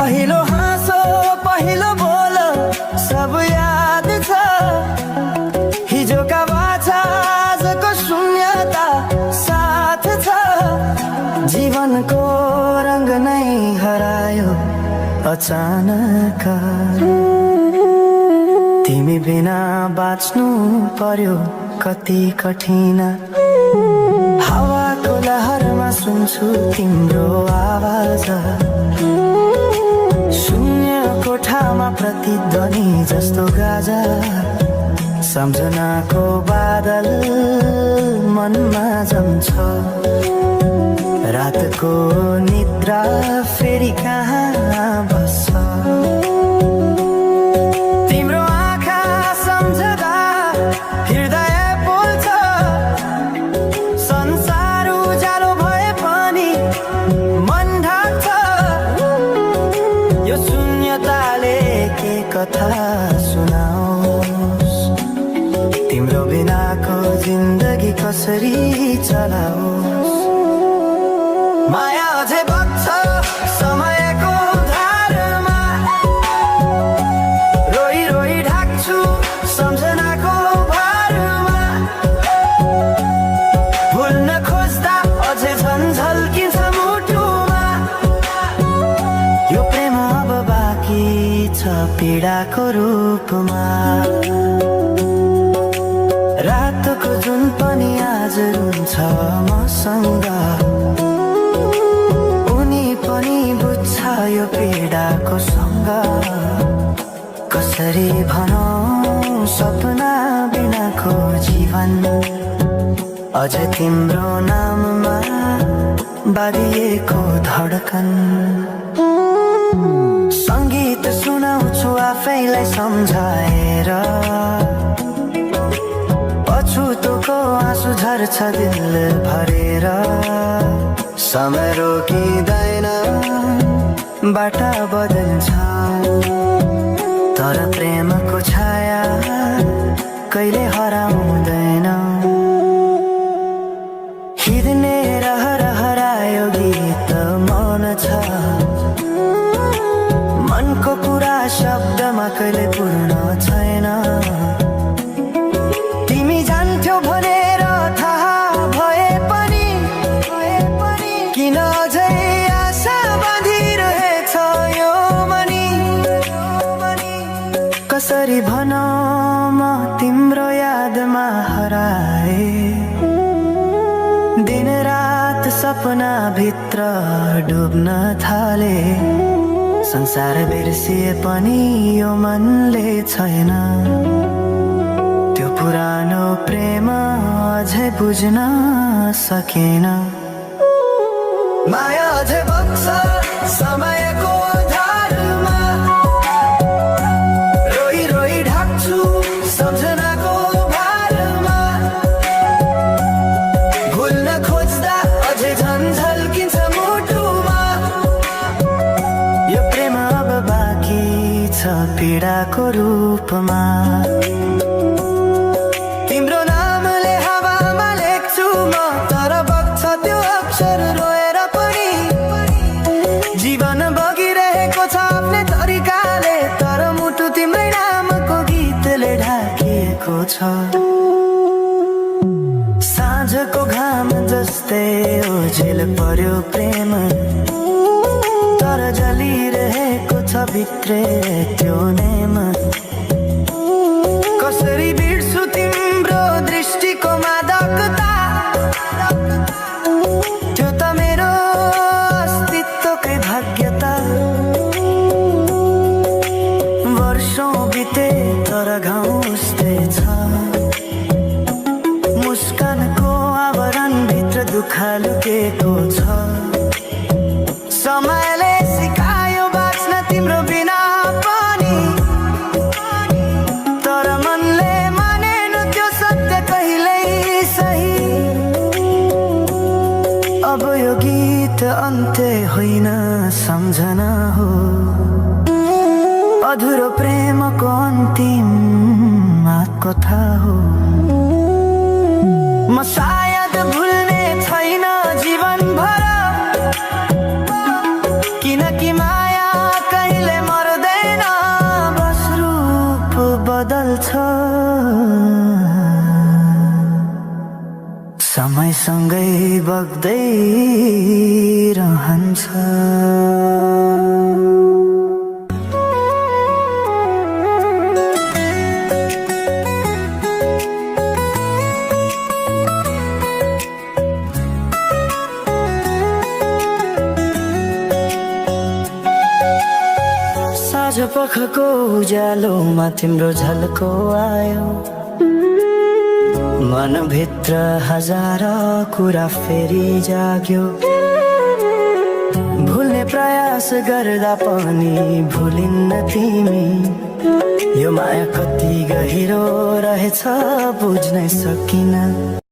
पहिलो हाँसो पहिलो बोल सब याद छ हिजोका बाछा आजको शून्यता साथ छ जीवनको रंग नै हरायो अचानक तिमी बिना बाँच्नु पर्यो कति कठिन हावाको लहरमा सुन्छु तिम्रो आवाज शून्य कोठामा प्रतिध्वनि जस्तो गाजा सम्झनाको बादल मनमा जम्छ रातको निद्रा फेरि कहाँ बस्छ तिम्रो आँखा सम्झदा हृदय पोल्छ संसार उज्यालो भए पनि मन ढाक्छ यो शून्यताले के कथा सुनाओस् तिम्रो बिनाको जिन्दगी कसरी चलाओस् माया अझै बग्छ समयको धारमा रोई रोई ढाक्छु सम्झनाको भारमा भुल्न खोज्दा अझै झन् झल्किन्छ मुटुमा यो प्रेम अब बाँकी छ पीडाको रूपमा रातको जुन पनि आज रुन्छ मसँग बुझ्छ यो पीडाको सँग कसरी भनौं सपना बिनाको जीवन अझ तिम्रो नाममा बाँधिएको धडकन संगीत सुनाउँछु आफैलाई सम्झाएर पछुतोको आँसु झर्छ दिल भरेर समय रोकिँदैन बाटा बदल्छ तर प्रेमको छाया कहिले हराउँदैन हिँड्ने रहर हरायो गीत मौन छ मनको कुरा शब्दमा कहिले पूर्ण छैन तिमी जान्थ्यौ भनेर थाहा भए पनि किन अझै आशा बाँधिरहेछ यो मनी कसरी भनौं म तिम्रो यादमा हराए दिन रात सपना भित्र डुब्न थाले संसार बिर्सिए पनि यो मनले छैन त्यो पुरानो प्रेम अझै बुझ्न सकेन माया अझै बग्छ समयको धारमा रोई रोई ढाक्छु सम्झनाको भारमा भुल्न खोज्दा अझै झन् झल्किन्छ मुटुमा यो प्रेम अब बाँकी छ पीडाको रूपमा तिम्रो नामले हावामा लेख्छु म तर बग्छ त्यो अक्षर रोएर पनि जीवन बगिरहेको छ आफ्नै तरिकाले तर मुटु तिम्रै नामको गीतले ढाकिएको छ साँझको घाम जस्तै ओझेल पर्यो प्रेम तर जलिरहेको छ भित्रै त्यो नेम कसरी बिर्सु तिम्रो दृष्टिको मादकता त्यो त मेरो अस्तित्वकै भाग्यता वर्षौं बिते तर घाउ उस्तै छ मुस्कानको आवरण भित्र दुःख लुकेको छ समयले सिकायो बाँच्न तिम्रो बिना पनि माया कहिले मर्दैन, बस रूप बदल्छ, समयसँगै बग्दै रहन्छ। साँझ पखको उज्यालोमा तिम्रो झल्को आयो, मनभित्र हजार कुरा फेरि जाग्यो। भुल्ने प्रयास गर्दा पनि भुलिन्न तिमी, यो माया कति गहिरो रहेछ बुझ्नै सकिन।